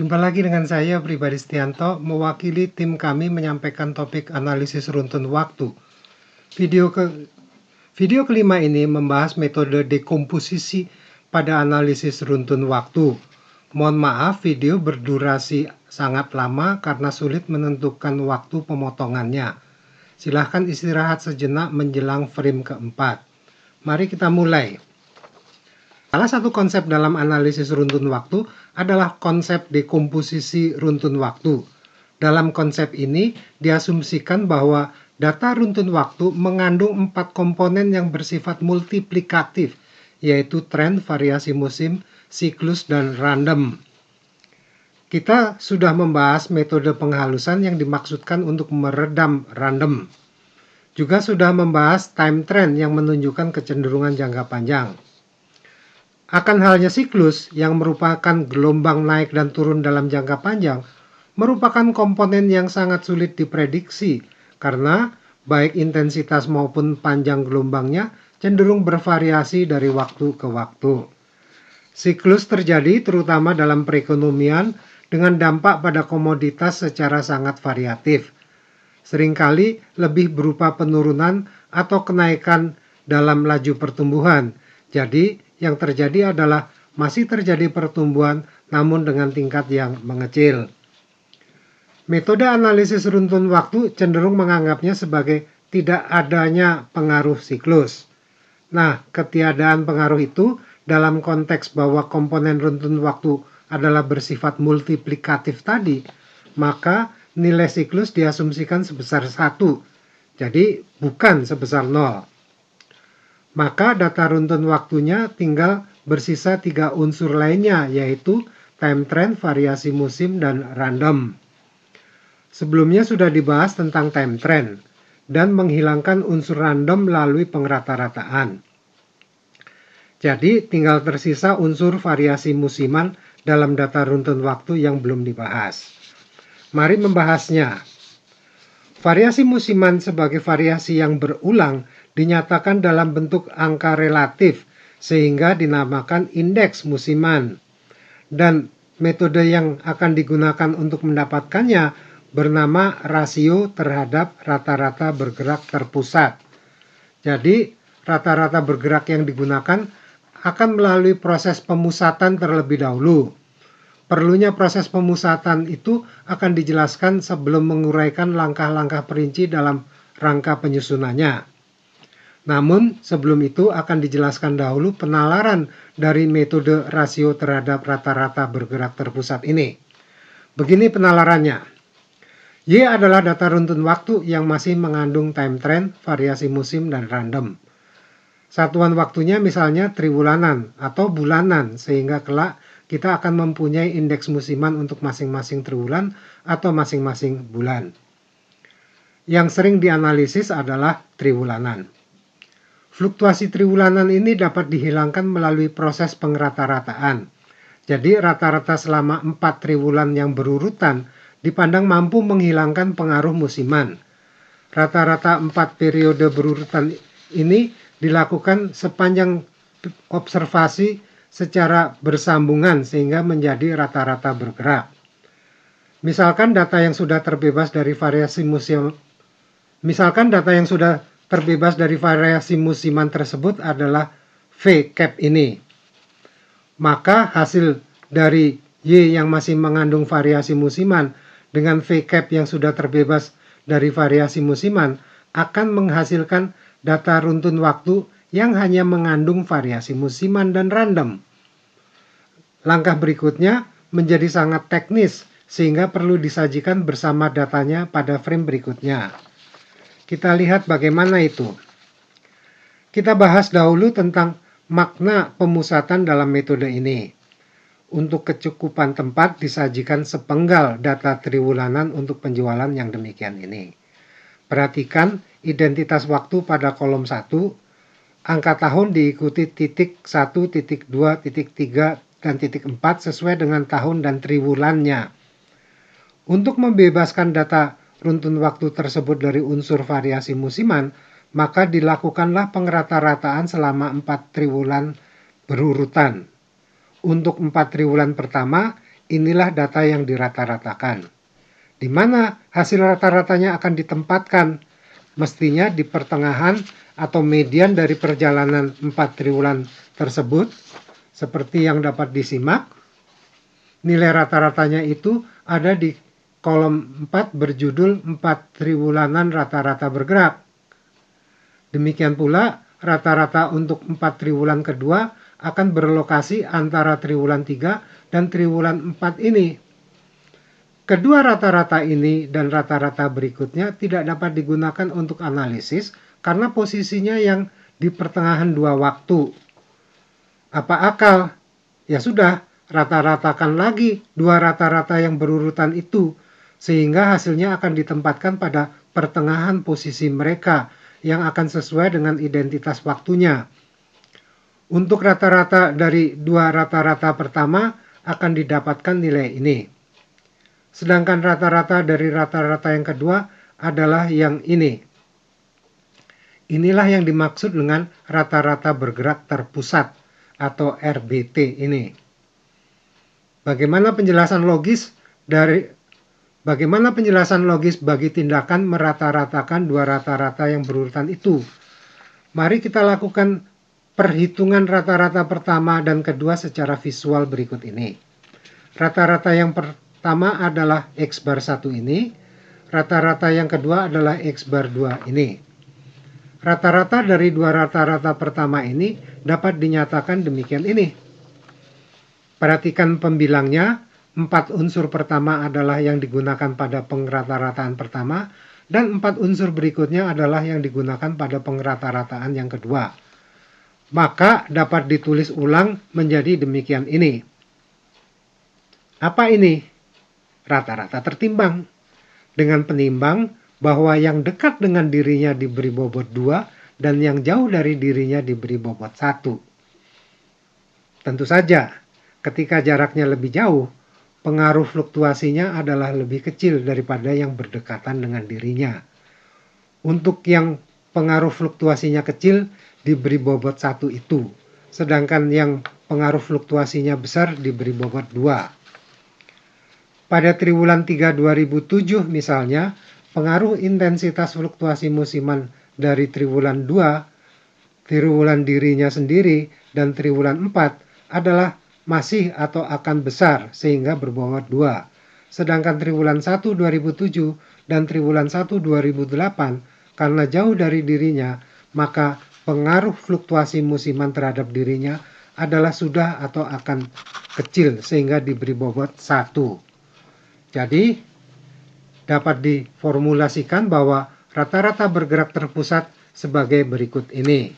Jumpa lagi dengan saya, Pribadi Setianto, mewakili tim kami menyampaikan topik analisis runtun waktu. Video kelima ini membahas metode dekomposisi pada analisis runtun waktu. Mohon maaf, video berdurasi sangat lama karena sulit menentukan waktu pemotongannya. Silahkan istirahat sejenak menjelang frame keempat. Mari kita mulai. Salah satu konsep dalam analisis runtun waktu adalah konsep dekomposisi runtun waktu. Dalam konsep ini, diasumsikan bahwa data runtun waktu mengandung 4 komponen yang bersifat multiplikatif, yaitu tren, variasi musim, siklus, dan random. Kita sudah membahas metode penghalusan yang dimaksudkan untuk meredam random. Juga sudah membahas time trend yang menunjukkan kecenderungan jangka panjang. Akan halnya siklus yang merupakan gelombang naik dan turun dalam jangka panjang merupakan komponen yang sangat sulit diprediksi karena baik intensitas maupun panjang gelombangnya cenderung bervariasi dari waktu ke waktu. Siklus terjadi terutama dalam perekonomian dengan dampak pada komoditas secara sangat variatif. Seringkali lebih berupa penurunan atau kenaikan dalam laju pertumbuhan. Jadi, yang terjadi adalah masih terjadi pertumbuhan namun dengan tingkat yang mengecil. Metode analisis runtun waktu cenderung menganggapnya sebagai tidak adanya pengaruh siklus. Nah, ketiadaan pengaruh itu dalam konteks bahwa komponen runtun waktu adalah bersifat multiplikatif tadi, maka nilai siklus diasumsikan sebesar 1, jadi bukan sebesar 0. Maka data runtun waktunya tinggal bersisa 3 unsur lainnya, yaitu time trend, variasi musim, dan random. Sebelumnya sudah dibahas tentang time trend dan menghilangkan unsur random melalui pengrata-rataan. Jadi tinggal tersisa unsur variasi musiman dalam data runtun waktu yang belum dibahas. Mari membahasnya. Variasi musiman sebagai variasi yang berulang dinyatakan dalam bentuk angka relatif sehingga dinamakan indeks musiman. Dan metode yang akan digunakan untuk mendapatkannya bernama rasio terhadap rata-rata bergerak terpusat. Jadi rata-rata bergerak yang digunakan akan melalui proses pemusatan terlebih dahulu. Perlunya proses pemusatan itu akan dijelaskan sebelum menguraikan langkah-langkah perinci dalam rangka penyusunannya. Namun, sebelum itu akan dijelaskan dahulu penalaran dari metode rasio terhadap rata-rata bergerak terpusat ini. Begini penalarannya. Y adalah data runtun waktu yang masih mengandung time trend, variasi musim, dan random. Satuan waktunya misalnya triwulanan atau bulanan, sehingga kelak kita akan mempunyai indeks musiman untuk masing-masing triwulan atau masing-masing bulan. Yang sering dianalisis adalah triwulanan. Fluktuasi triwulanan ini dapat dihilangkan melalui proses pengrata-rataan. Jadi rata-rata selama 4 triwulan yang berurutan dipandang mampu menghilangkan pengaruh musiman. Rata-rata 4 periode berurutan ini dilakukan sepanjang observasi secara bersambungan sehingga menjadi rata-rata bergerak. Misalkan data yang sudah terbebas dari variasi musiman tersebut adalah V cap ini. Maka hasil dari Y yang masih mengandung variasi musiman dengan V cap yang sudah terbebas dari variasi musiman akan menghasilkan data runtun waktu yang hanya mengandung variasi musiman dan random. Langkah berikutnya menjadi sangat teknis sehingga perlu disajikan bersama datanya pada frame berikutnya. Kita lihat bagaimana itu. Kita bahas dahulu tentang makna pemusatan dalam metode ini. Untuk kecukupan tempat disajikan sepenggal data triwulanan untuk penjualan yang demikian ini. Perhatikan identitas waktu pada kolom 1, angka tahun diikuti titik 1, titik 2, titik 3, dan titik 4 sesuai dengan tahun dan triwulannya. Untuk membebaskan data runtun waktu tersebut dari unsur variasi musiman, maka dilakukanlah pengrata-rataan selama 4 triwulan berurutan. Untuk 4 triwulan pertama, inilah data yang dirata-ratakan. Di mana hasil rata-ratanya akan ditempatkan? Mestinya di pertengahan atau median dari perjalanan 4 triwulan tersebut, seperti yang dapat disimak. Nilai rata-ratanya itu ada di kolom 4 berjudul 4 triwulanan rata-rata bergerak. Demikian pula, rata-rata untuk 4 triwulan kedua akan berlokasi antara triwulan 3 dan triwulan 4 ini. Kedua rata-rata ini dan rata-rata berikutnya tidak dapat digunakan untuk analisis karena posisinya yang di pertengahan dua waktu. Apa akal? Ya sudah, rata-ratakan lagi dua rata-rata yang berurutan itu, sehingga hasilnya akan ditempatkan pada pertengahan posisi mereka yang akan sesuai dengan identitas waktunya. Untuk rata-rata dari dua rata-rata pertama akan didapatkan nilai ini. Sedangkan rata-rata dari rata-rata yang kedua adalah yang ini. Inilah yang dimaksud dengan rata-rata bergerak terpusat atau RBT ini. Bagaimana penjelasan logis bagi tindakan merata-ratakan dua rata-rata yang berurutan itu? Mari kita lakukan perhitungan rata-rata pertama dan kedua secara visual berikut ini. Rata-rata yang pertama adalah X bar 1 ini, rata-rata yang kedua adalah X bar 2 ini. Rata-rata dari dua rata-rata pertama ini dapat dinyatakan demikian ini. Perhatikan pembilangnya, 4 unsur pertama adalah yang digunakan pada pengrata-rataan pertama, dan 4 unsur berikutnya adalah yang digunakan pada pengrata-rataan yang kedua. Maka dapat ditulis ulang menjadi demikian ini. Apa ini? Rata-rata tertimbang. Dengan penimbang bahwa yang dekat dengan dirinya diberi bobot 2 dan yang jauh dari dirinya diberi bobot 1. Tentu saja, ketika jaraknya lebih jauh, pengaruh fluktuasinya adalah lebih kecil daripada yang berdekatan dengan dirinya. Untuk yang pengaruh fluktuasinya kecil diberi bobot 1 itu, sedangkan yang pengaruh fluktuasinya besar diberi bobot 2. Pada triwulan 3 2007 misalnya, pengaruh intensitas fluktuasi musiman dari triwulan 2, triwulan dirinya sendiri, dan triwulan 4 adalah masih atau akan besar sehingga berbobot 2. Sedangkan triwulan 1 2007 dan triwulan 1 2008 karena jauh dari dirinya, maka pengaruh fluktuasi musiman terhadap dirinya adalah sudah atau akan kecil sehingga diberi bobot 1. Jadi, dapat diformulasikan bahwa rata-rata bergerak terpusat sebagai berikut ini.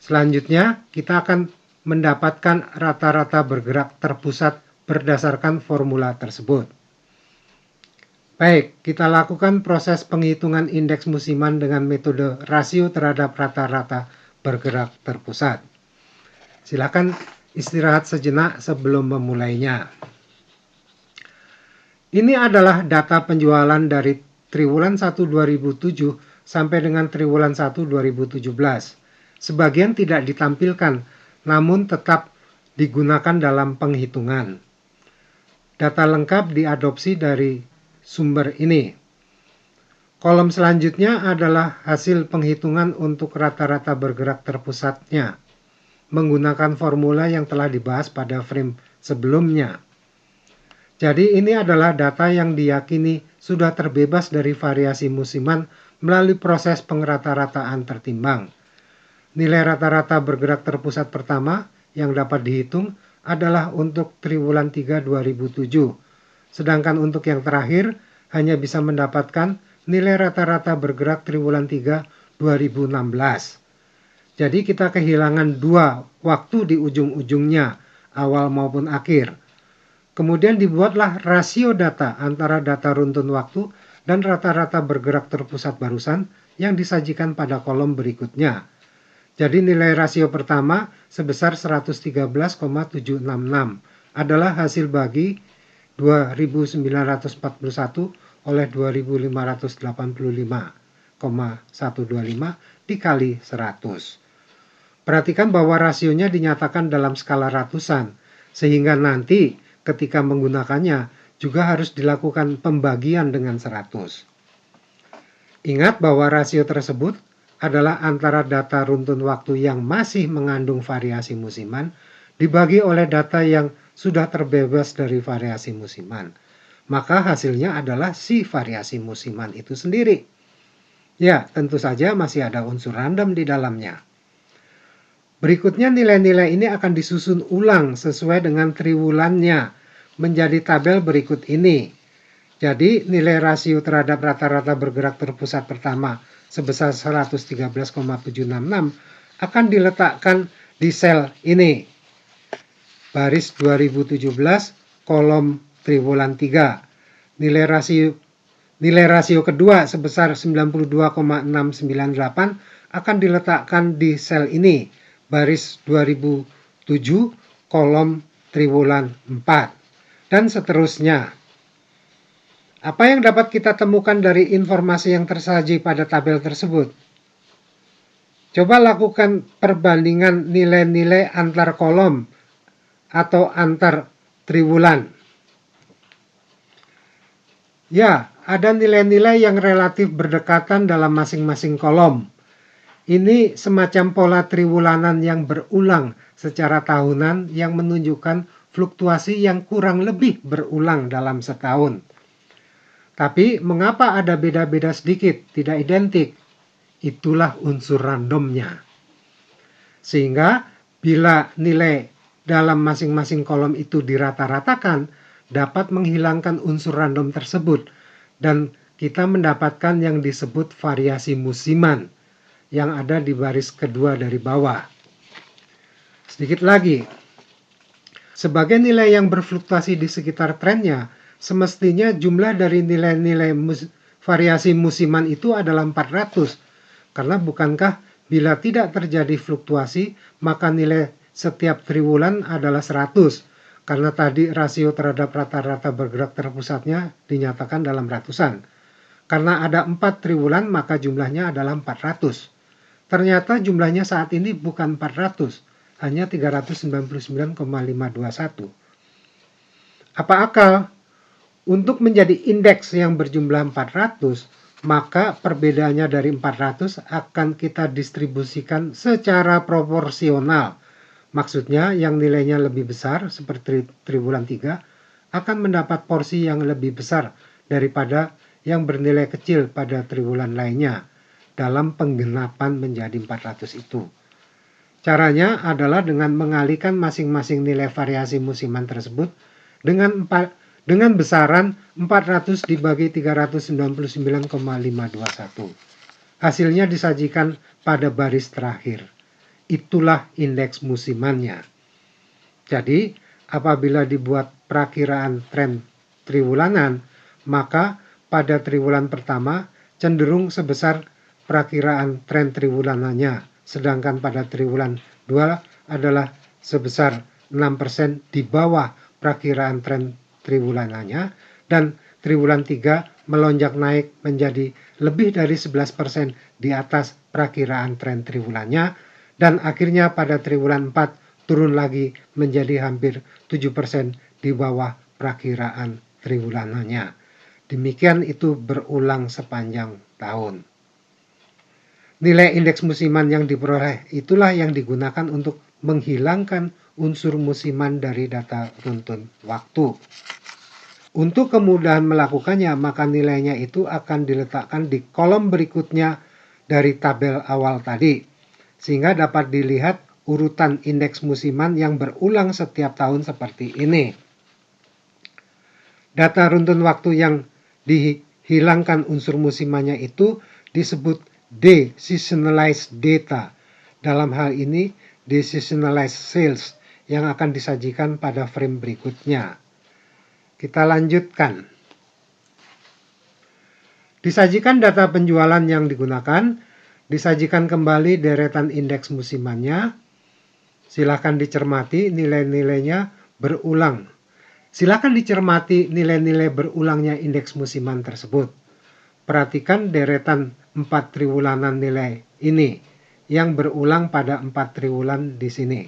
Selanjutnya, kita akan mendapatkan rata-rata bergerak terpusat berdasarkan formula tersebut. Baik, kita lakukan proses penghitungan indeks musiman dengan metode rasio terhadap rata-rata bergerak terpusat. Silakan istirahat sejenak sebelum memulainya. Ini adalah data penjualan dari triwulan 1 2007 sampai dengan triwulan 1 2017. Sebagian tidak ditampilkan, namun tetap digunakan dalam penghitungan. Data lengkap diadopsi dari sumber ini. Kolom selanjutnya adalah hasil penghitungan untuk rata-rata bergerak terpusatnya, menggunakan formula yang telah dibahas pada frame sebelumnya. Jadi ini adalah data yang diyakini sudah terbebas dari variasi musiman melalui proses pengrata-rataan tertimbang. Nilai rata-rata bergerak terpusat pertama yang dapat dihitung adalah untuk triwulan 3 2007. Sedangkan untuk yang terakhir hanya bisa mendapatkan nilai rata-rata bergerak triwulan 3 2016. Jadi kita kehilangan 2 waktu di ujung-ujungnya, awal maupun akhir. Kemudian dibuatlah rasio data antara data runtun waktu dan rata-rata bergerak terpusat barusan yang disajikan pada kolom berikutnya. Jadi nilai rasio pertama sebesar 113,766 adalah hasil bagi 2941 oleh 2585,125 dikali 100. Perhatikan bahwa rasionya dinyatakan dalam skala ratusan, sehingga nanti ketika menggunakannya juga harus dilakukan pembagian dengan 100. Ingat bahwa rasio tersebut adalah antara data runtun waktu yang masih mengandung variasi musiman dibagi oleh data yang sudah terbebas dari variasi musiman. Maka hasilnya adalah si variasi musiman itu sendiri. Ya, tentu saja masih ada unsur random di dalamnya. Berikutnya nilai-nilai ini akan disusun ulang sesuai dengan triwulannya menjadi tabel berikut ini. Jadi nilai rasio terhadap rata-rata bergerak terpusat pertama sebesar 113,766 akan diletakkan di sel ini. Baris 2017 kolom triwulan 3. Nilai rasio kedua sebesar 92,698 akan diletakkan di sel ini. Baris 2007 kolom triwulan 4. Dan seterusnya. Apa yang dapat kita temukan dari informasi yang tersaji pada tabel tersebut? Coba lakukan perbandingan nilai-nilai antar kolom atau antar triwulan. Ya, ada nilai-nilai yang relatif berdekatan dalam masing-masing kolom. Ini semacam pola triwulanan yang berulang secara tahunan yang menunjukkan fluktuasi yang kurang lebih berulang dalam setahun. Tapi mengapa ada beda-beda sedikit, tidak identik? Itulah unsur randomnya. Sehingga bila nilai dalam masing-masing kolom itu dirata-ratakan, dapat menghilangkan unsur random tersebut. Dan kita mendapatkan yang disebut variasi musiman yang ada di baris kedua dari bawah. Sedikit lagi, sebagai nilai yang berfluktuasi di sekitar trennya, semestinya jumlah dari nilai-nilai variasi musiman itu adalah 400. Karena bukankah bila tidak terjadi fluktuasi, maka nilai setiap triwulan adalah 100. Karena tadi rasio terhadap rata-rata bergerak terpusatnya dinyatakan dalam ratusan. Karena ada 4 triwulan, maka jumlahnya adalah 400. Ternyata jumlahnya saat ini bukan 400, hanya 399,521. Apa akal? Untuk menjadi indeks yang berjumlah 400, maka perbedaannya dari 400 akan kita distribusikan secara proporsional. Maksudnya yang nilainya lebih besar seperti triwulan 3 akan mendapat porsi yang lebih besar daripada yang bernilai kecil pada triwulan lainnya dalam penggenapan menjadi 400 itu. Caranya adalah dengan mengalihkan masing-masing nilai variasi musiman tersebut dengan besaran 400 dibagi 399,521. Hasilnya disajikan pada baris terakhir. Itulah indeks musimannya. Jadi, apabila dibuat perakiraan tren triwulanan, maka pada triwulan pertama cenderung sebesar perakiraan tren triwulanannya, sedangkan pada triwulan 2 adalah sebesar 6% di bawah perakiraan tren triwulanannya, dan triwulan 3 melonjak naik menjadi lebih dari 11% di atas perakiraan tren triwulannya, dan akhirnya pada triwulan 4 turun lagi menjadi hampir 7% di bawah perakiraan triwulanannya. Demikian itu berulang sepanjang tahun. Nilai indeks musiman yang diperoleh itulah yang digunakan untuk menghilangkan unsur musiman dari data runtun waktu. Untuk kemudahan melakukannya, maka nilainya itu akan diletakkan di kolom berikutnya dari tabel awal tadi, sehingga dapat dilihat urutan indeks musiman yang berulang setiap tahun seperti ini. Data runtun waktu yang dihilangkan unsur musimannya itu disebut de-seasonalized data. Dalam hal ini, de-seasonalized sales yang akan disajikan pada frame berikutnya. Kita lanjutkan. Disajikan data penjualan yang digunakan, disajikan kembali deretan indeks musimannya. Silakan dicermati nilai-nilainya berulang. Silakan dicermati nilai-nilai berulangnya indeks musiman tersebut. Perhatikan deretan 4 triwulanan nilai ini yang berulang pada 4 triwulan di sini.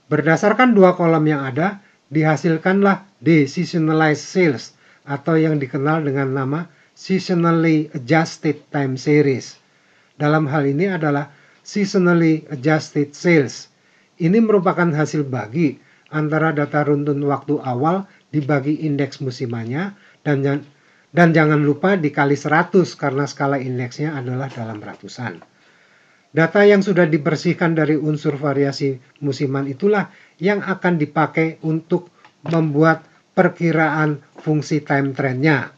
Berdasarkan 2 kolom yang ada, dihasilkanlah deseasonalized sales atau yang dikenal dengan nama seasonally adjusted time series. Dalam hal ini adalah seasonally adjusted sales. Ini merupakan hasil bagi antara data runtun waktu awal dibagi indeks musimannya dan jangan lupa dikali 100 karena skala indeksnya adalah dalam ratusan. Data yang sudah dibersihkan dari unsur variasi musiman itulah yang akan dipakai untuk membuat perkiraan fungsi time trendnya.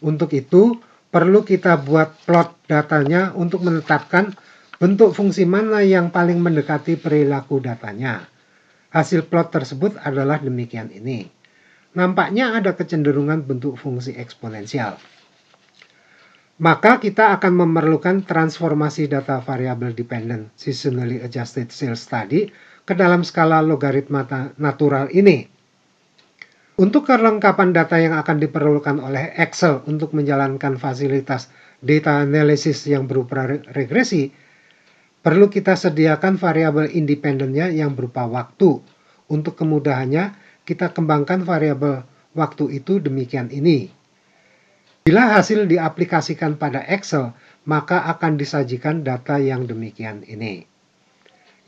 Untuk itu, perlu kita buat plot datanya untuk menetapkan bentuk fungsi mana yang paling mendekati perilaku datanya. Hasil plot tersebut adalah demikian ini. Nampaknya ada kecenderungan bentuk fungsi eksponensial. Maka kita akan memerlukan transformasi data variable dependent seasonally adjusted sales tadi ke dalam skala logaritma natural ini. Untuk kelengkapan data yang akan diperlukan oleh Excel untuk menjalankan fasilitas data analysis yang berupa regresi, perlu kita sediakan variabel independennya yang berupa waktu. Untuk kemudahannya, kita kembangkan variabel waktu itu demikian ini. Bila hasil diaplikasikan pada Excel, maka akan disajikan data yang demikian ini.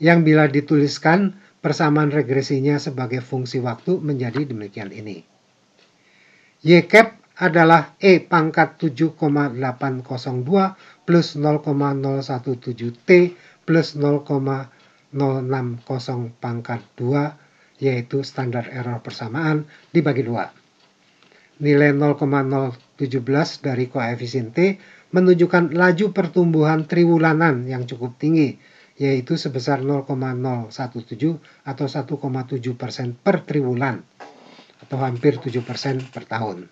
Yang bila dituliskan, persamaan regresinya sebagai fungsi waktu menjadi demikian ini. Y-cap adalah E pangkat 7,802 plus 0,017T plus 0,060 pangkat 2, yaitu standar error persamaan, dibagi 2. Nilai 0,017 dari koefisien T menunjukkan laju pertumbuhan triwulanan yang cukup tinggi, yaitu sebesar 0,017 atau 1,7% per triwulan, atau hampir 7% per tahun.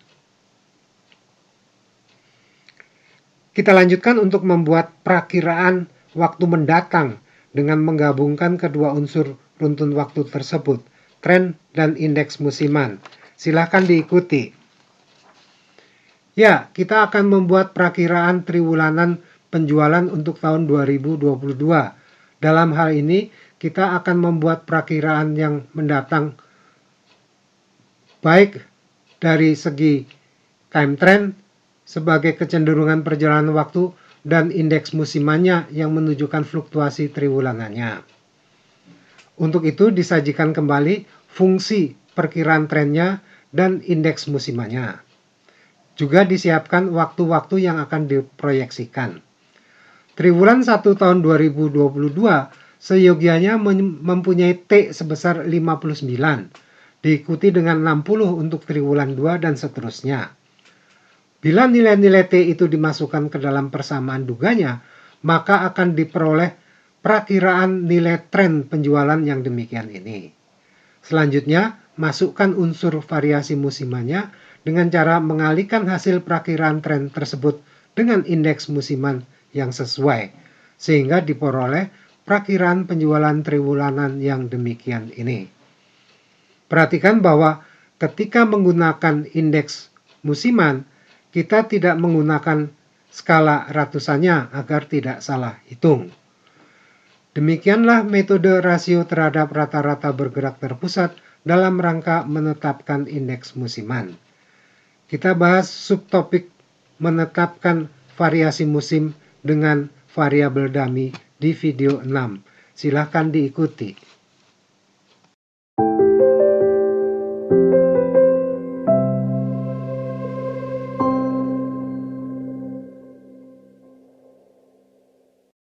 Kita lanjutkan untuk membuat perakiraan waktu mendatang dengan menggabungkan kedua unsur runtun waktu tersebut, tren dan indeks musiman. Silahkan diikuti. Ya, kita akan membuat perakiraan triwulanan penjualan untuk tahun 2022. Dalam hal ini, kita akan membuat perakiraan yang mendatang baik dari segi time trend sebagai kecenderungan perjalanan waktu dan indeks musimannya yang menunjukkan fluktuasi triwulanannya. Untuk itu disajikan kembali fungsi perkiraan trennya dan indeks musimannya. Juga disiapkan waktu-waktu yang akan diproyeksikan. Triwulan 1 tahun 2022 seyogianya mempunyai T sebesar 59, diikuti dengan 60 untuk triwulan 2 dan seterusnya. Bila nilai-nilai T itu dimasukkan ke dalam persamaan duganya, maka akan diperoleh perakiraan nilai tren penjualan yang demikian ini. Selanjutnya, masukkan unsur variasi musimannya dengan cara mengalihkan hasil perakiraan tren tersebut dengan indeks musiman yang sesuai, sehingga diperoleh perakiraan penjualan triwulanan yang demikian ini. Perhatikan bahwa ketika menggunakan indeks musiman, kita tidak menggunakan skala ratusannya agar tidak salah hitung. Demikianlah metode rasio terhadap rata-rata bergerak terpusat dalam rangka menetapkan indeks musiman. Kita bahas subtopik menetapkan variasi musim dengan variabel dummy di video 6. Silahkan diikuti.